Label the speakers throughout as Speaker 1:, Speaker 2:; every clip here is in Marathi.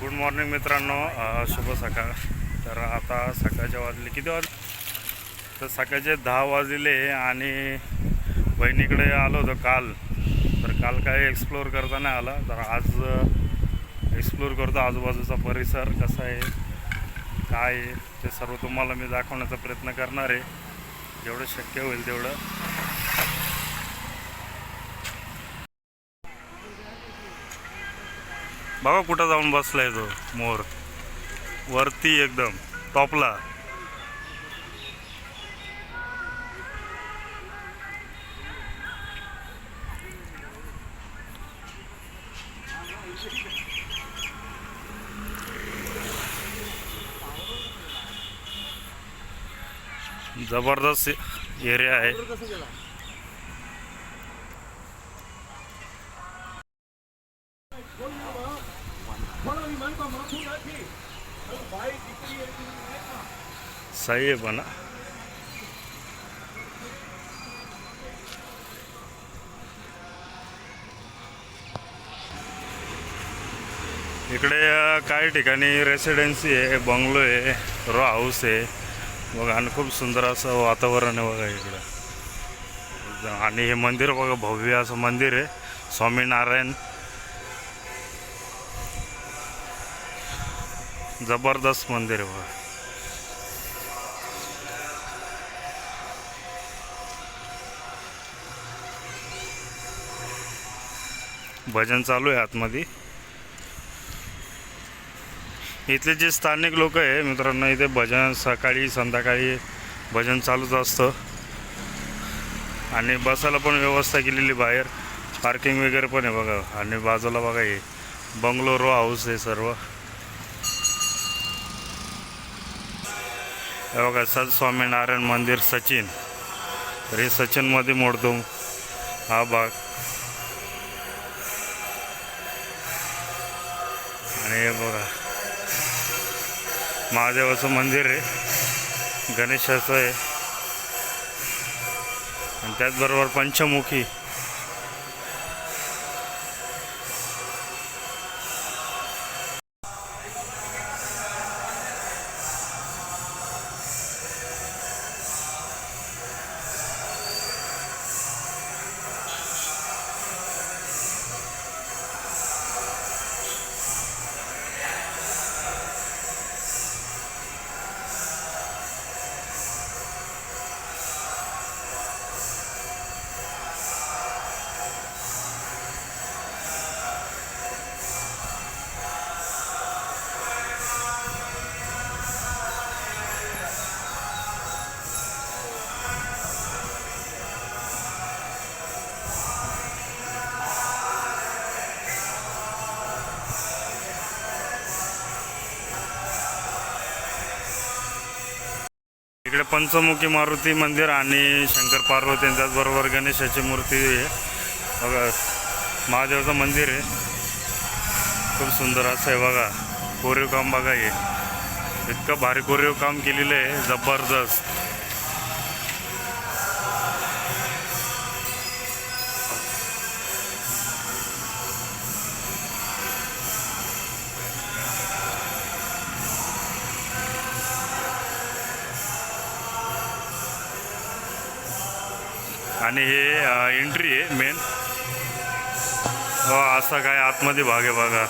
Speaker 1: गुड मॉर्निंग मित्रांनो, शुभ सकाळ. तर आता सकाळच्या वाजले किती तर सकाळचे 10 वाजले आणि बहिणीकडे आलो होतो काल. तर काल काय एक्सप्लोअर करता नाही आला, तर आज एक्सप्लोअर करतो. आजूबाजूचा परिसर कसा आहे काय आहे ते सर्व तुम्हाला मी दाखवण्याचा प्रयत्न करणार आहे, जेवढं शक्य होईल तेवढं. बघा कुठं जाऊन बसलाय तो मोर, वरती एकदम टॉपला. जबरदस्त एरिया आहे. सही आहे पण इकडे काही ठिकाणी रेसिडेन्सी आहे, बंगलो आहे, रो हाऊस आहे बघा. आणि खूप सुंदर असं वातावरण आहे बघा इकडं. आणि हे मंदिर बघा, भव्य असं मंदिर आहे, स्वामीनारायण. जबरदस्त मंदिर आहे बघा. भजन चालू आहे आतमध्ये. इथले जे स्थानिक लोक आहे मित्रांनो, इथे भजन सकाळी संध्याकाळी भजन चालूच असतं. आणि बसायला पण व्यवस्था केलेली, बाहेर पार्किंग वगैरे पण आहे बघा. आणि बाजूला बघा हे बंगलो रो हाऊस आहे सर्व. हे बघा स्वामीनारायण मंदिर सचिन. तर हे सचिनमध्ये मोडतो हा भाग. आणि हे बघा महादेवाचं मंदिर आहे, गणेशाचं आहे, आणि त्याचबरोबर पंचमुखी. इकडे पंचमुखी मारुती मंदिर आणि शंकर पार्वती, त्याचबरोबर गणेशाची मूर्ती आहे बघा. महादेवाचं मंदिर आहे, खूप सुंदर असं आहे बघा. कोरीव काम बघा, हे इतकं भारी कोरीव काम केलेलं आहे, जबरदस्त. आणि हे एंट्री आहे मेन. असा काय आतमध्ये भाग आहे बघा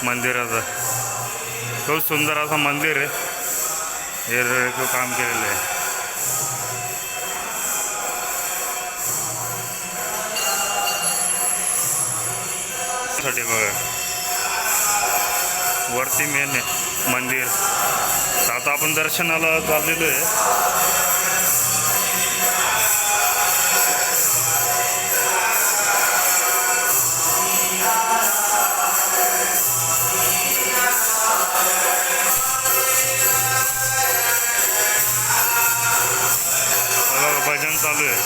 Speaker 1: मंदिराचा. खूप सुंदर असं मंदिर आहे, हे काम केलेलं आहे. साठी बघा वरती मेन आहे मंदिर. तर आता आपण दर्शनाला चाललेलो आहे. भजन चालू आहे.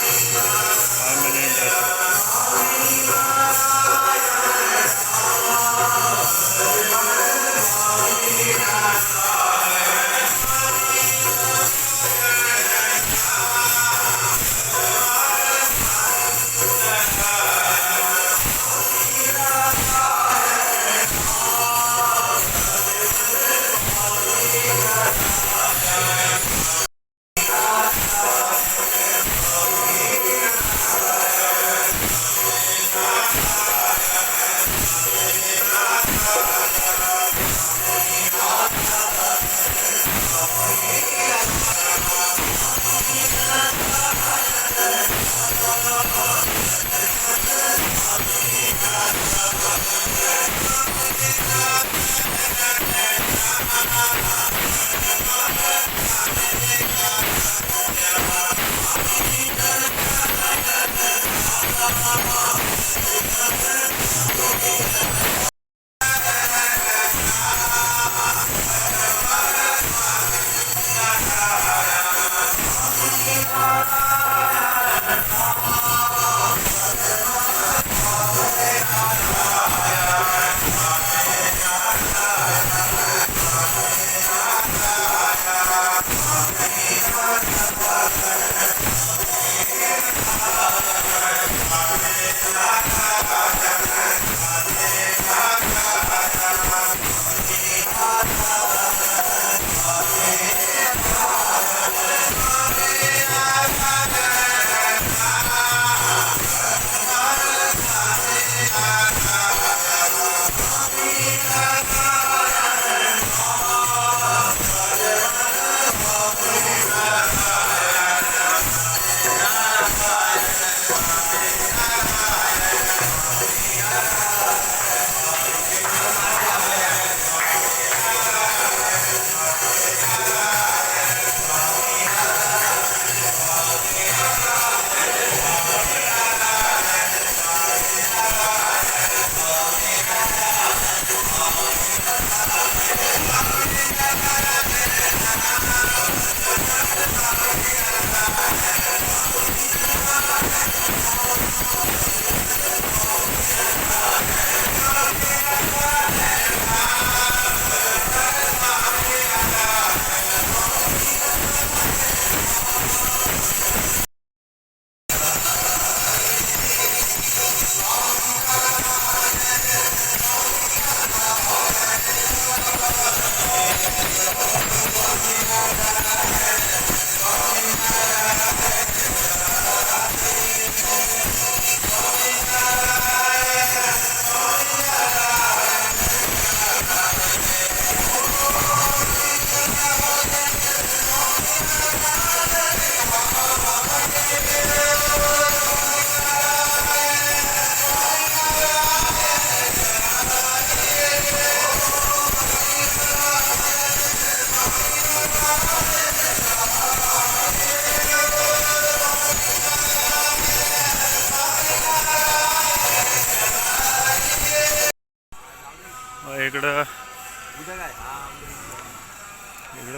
Speaker 1: इकडं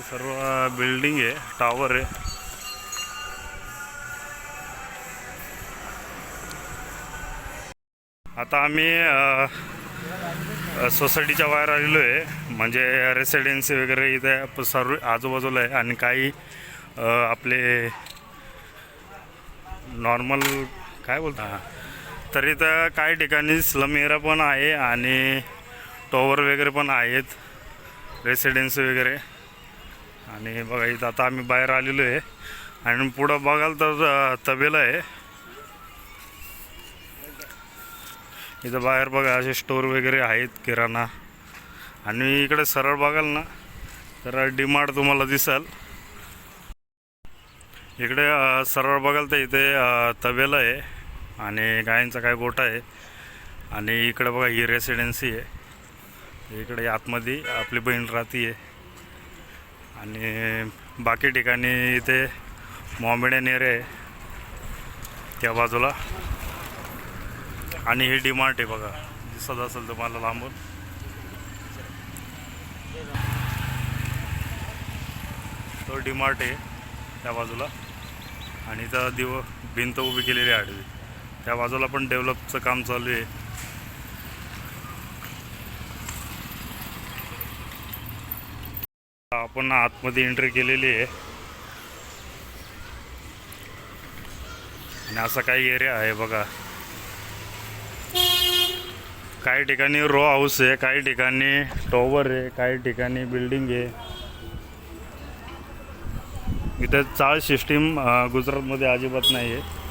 Speaker 1: सर्व बिल्डिंग आहे, टावर आहे. आता आम्ही सोसायटीच्या बाहेर आलेलो आहे, म्हणजे रेसिडेन्सी वगैरे इथे सर्व आजूबाजूला आहे. आणि काही आपले नॉर्मल काय बोलता, तर इथं काही ठिकाणी स्लम एरिया पण आहे आणि टॉवर वगैरे पण आहेत, रेसिडेन्सी वगैरे. आणि बघा इथं आता आम्ही बाहेर आलेलो आहे. आणि पुढं बघाल तर तबेला आहे. इथं बाहेर बघा असे स्टोर वगैरे आहेत, किराणा. आणि इकडे सरळ बघाल ना तर डीमार्ट तुम्हाला दिसाल. इकडे सरळ बघाल तर इथे तबेला आहे आणि गायांचा काय गोठा आहे. आणि इकडे बघा ही रेसिडेन्सी आहे. इकडे आतमध्ये आपली बहीण राहते आहे. आणि बाकी ठिकाणी इथे मॉमेडियन एरिया आहे त्या बाजूला. आणि हे डीमार्ट आहे बघा, दिसत असेल तुम्हाला लांबून. तो डीमार्ट आहे त्या बाजूला. आणि इथं भिंत उभी केलेली आहे आडवी. त्या बाजूला पण डेव्हलपचं काम चालू आहे. आपण आतमध्ये एंट्री केलेली आहे. आणि असा काही एरिया आहे बघा. काही ठिकाणी रो हाऊस आहे, काही ठिकाणी टॉवर आहे, काही ठिकाणी बिल्डिंग आहे. इथे चाळ सिस्टीम गुजरातमध्ये अजिबात नाही आहे.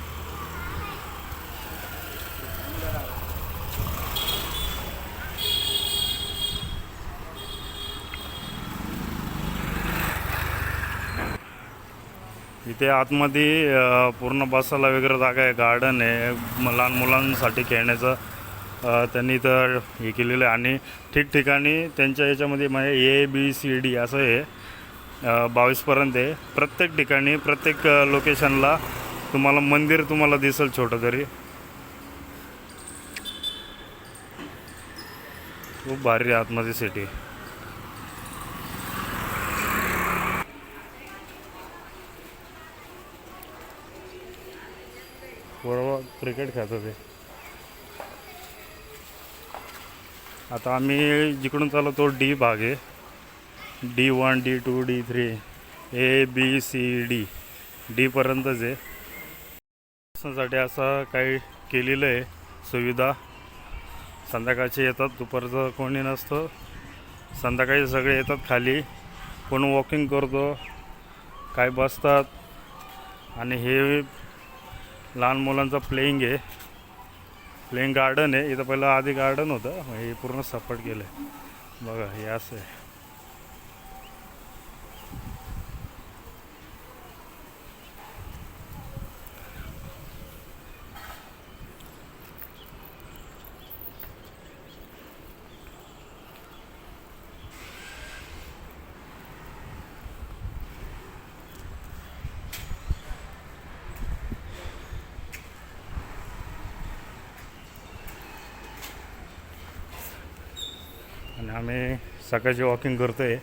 Speaker 1: इथे आतमध्ये पूर्ण बसायला वगैरे जागा आहे, गार्डन आहे, लहान मुलांसाठी खेळण्याचं त्यांनी तर हे केलेलं आहे आणि ठिकठिकाणी त्यांच्या याच्यामध्ये म्हणजे ABCD असं आहे 22पर्यंत आहे. प्रत्येक ठिकाणी प्रत्येक लोकेशनला तुम्हाला मंदिर तुम्हाला दिसेल छोटं तरी. खूप भारी आतमध्ये सिटी. बरोबर क्रिकेट खेळत होते. आता आम्ही जिकडून चाललो तो D भाग आहे. D1 D2 D3 ABCD Dपर्यंतच आहे. साठी असं काही केलेलं आहे सुविधा. संध्याकाळचे येतात, दुपारचं कोणी नसतं. संध्याकाळी सगळे येतात खाली, कोण वॉकिंग करतो, काय बसतात. आणि हे लहान मुलांचं प्लेईंग आहे, प्लेईंग गार्डन आहे. इथं पहिलं आधी गार्डन होतं, हे पूर्ण सपाट केलं आहे बघा. हे असं आहे. आणि आम्ही सकाळची वॉकिंग करतो आहे.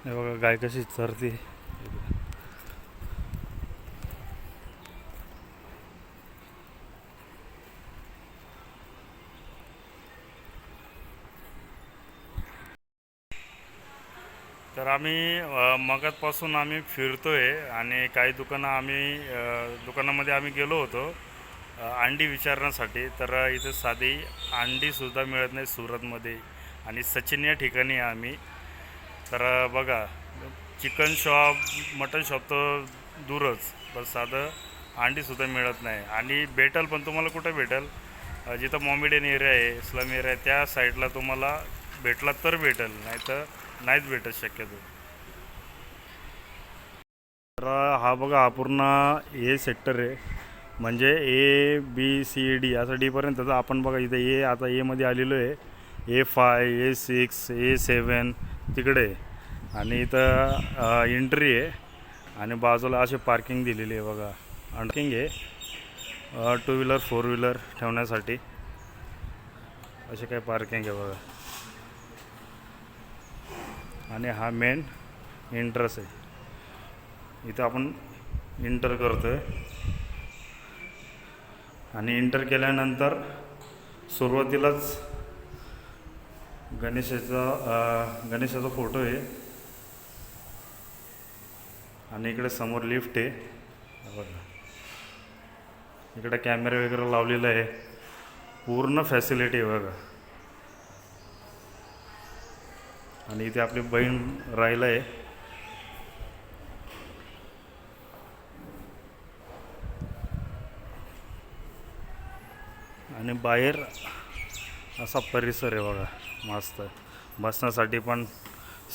Speaker 1: हे बघा गाय कशी चरते. तर आम्ही मगाचपासून आम्ही फिरतो आहे आणि काही दुकानामध्ये आम्ही गेलो होतो अंडी विचारण्यासाठी. तर इथे साधी अंडीसुद्धा मिळत नाही सुरतमध्ये. आणि सचिन या ठिकाणी आहे आम्ही. तर बघा, चिकन शॉप मटन शॉप तर दूरच, बस साधं अंडीसुद्धा मिळत नाही. आणि भेटेल पण तुम्हाला कुठं भेटेल, जिथं मॉमेडियन एरिया आहे, स्लम एरिया आहे, त्या साईडला तुम्हाला भेटला तर भेटेल, नाही तर नाहीच भेटत शक्यतो. तर हा बघा, हा पूर्ण ए सेक्टर आहे. म्हणजे ABCD असं Dपर्यंत. तर आपण बघा इथं आता एमध्ये आलेलो आहे. A5 A6 A7 तिकडे आहे. आणि इथं एंट्री आहे आणि बाजूला असे पार्किंग दिलेली आहे बघा. पार्किंग आहे 2 व्हीलर 4 व्हीलर ठेवण्यासाठी. असे काय पार्किंग आहे बघा. आणि हा मेन एंट्रन्स आहे. इथं आपण एंटर करतो आहे. आणि एंटर केल्यानंतर सुरुवातीलाच गणेशाचा फोटो आहे. आणि इकडे समोर लिफ्ट आहे बघा. इकडे कॅमेरा वगैरे लावलेला आहे, पूर्ण फॅसिलिटी आहे बघा. आणि इथे आपली बहीण राहिला आहे. आणि बाहेर असा परिसर आहे बघा, मस्त. बसण्यासाठी पण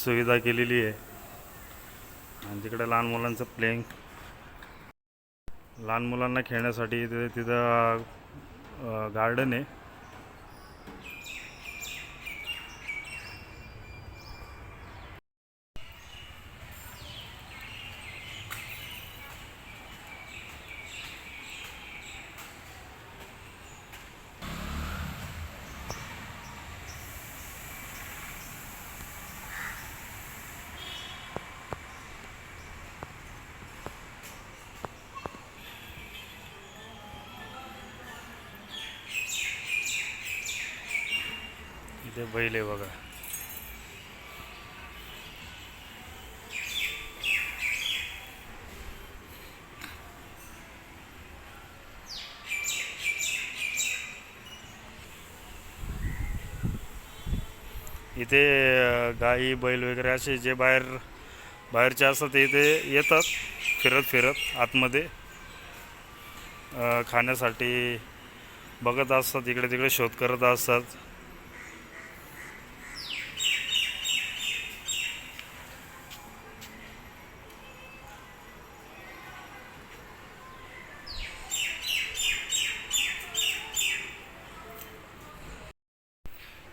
Speaker 1: सुविधा केलेली आहे. आणि तिकडे लहान मुलांचं प्लेइंग, लहान मुलांना खेळण्यासाठी तिथं गार्डन आहे. इथे बैल आहे बघा. इथे गाई बैल वगैरे असे जे बाहेरचे असतात ते इथे येतात फिरत आतमध्ये खाण्यासाठी बघत असतात. इकडे तिकडे शोध करत असतात.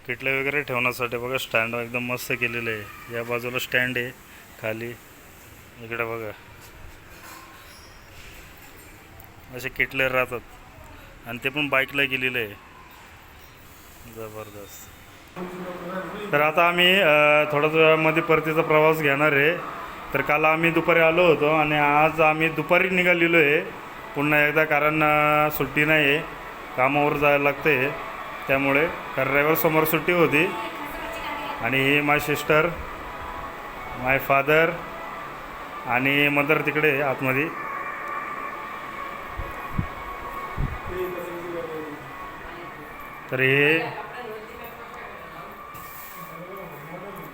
Speaker 1: किटले वगैरे ठेवण्यासाठी बघा स्टँड एकदम मस्त केलेलं आहे. या बाजूला स्टँड आहे, खाली इकडे बघा असे किटले राहतात आणि ते पण बाईकला गेलेलं आहे. जबरदस्त. तर आता आम्ही थोड्याच वेळामध्ये परतीचा प्रवास घेणार आहे. तर काल आम्ही दुपारी आलो होतो आणि आज आम्ही दुपारी निघालेलो आहे पुन्हा एकदा, कारण सुट्टी नाही आहे, कामावर जायला लागते त्यामुळे. कारण रविवार समोर सुट्टी होती. आणि ही माय सिस्टर, माय फादर आणि मदर तिकडे आतमध्ये. तर हे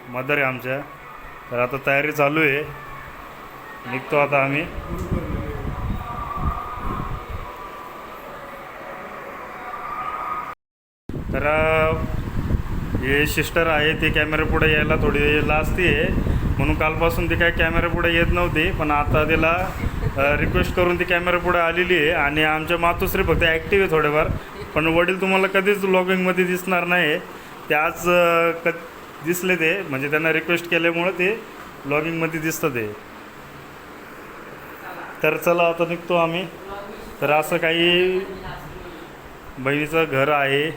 Speaker 1: मदर आहे आमच्या. तर आता तयारी चालू आहे, निघतो आता आम्ही. तर हे सिस्टर आहे ती कॅमेरा पुढे यायला थोडी लाजती आहे, म्हणून कालपासून ती काय कॅमेरा पुढे येत नव्हती, पण आता तिला रिक्वेस्ट करून ती कॅमेरा पुढे आलेली आहे. आणि आमच्या मातोश्री फक्त ॲक्टिव्ह आहे थोडेफार, पण वडील तुम्हाला कधीच व्लॉगिंगमध्ये दिसणार नाही. ते आज दिसले ते, म्हणजे त्यांना रिक्वेस्ट केल्यामुळं ते व्लॉगिंगमध्ये दिसतं ते. तर चला आता निघतो आम्ही. तर असं काही बहिणीचं घर आहे.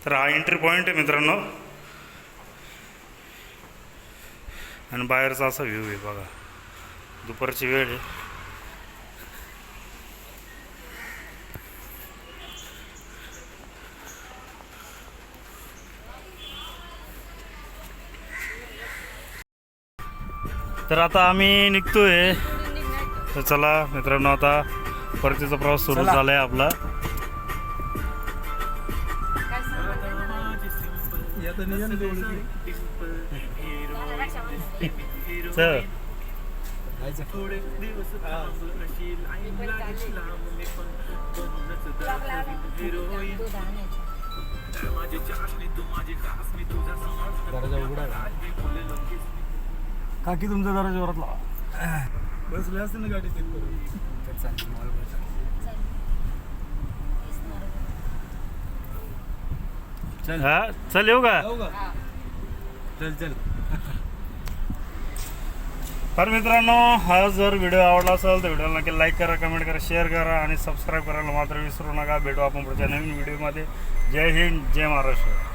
Speaker 1: तर हा एंट्री पॉईंट आहे मित्रांनो, आणि बाहेरचा असा व्ह्यू आहे बघा. दुपारची वेळ आहे. तर आता आम्ही निघतोय. तर चला मित्रांनो, आता परतीचा प्रवास सुरू झाला आहे आपला.
Speaker 2: काकी तुमचा जरा जोरात लावा. बसले असते ना गाडी चेक करून.
Speaker 1: हा चल येऊ का?
Speaker 2: चल चल.
Speaker 1: तर मित्रांनो, हा जर व्हिडिओ आवडला असेल तर व्हिडिओला नक्की लाईक करा, कमेंट करा, शेअर करा आणि सबस्क्राईब करायला मात्र विसरू नका. भेटू आपण पुढच्या नवीन व्हिडिओमध्ये. जय हिंद, जय महाराष्ट्र.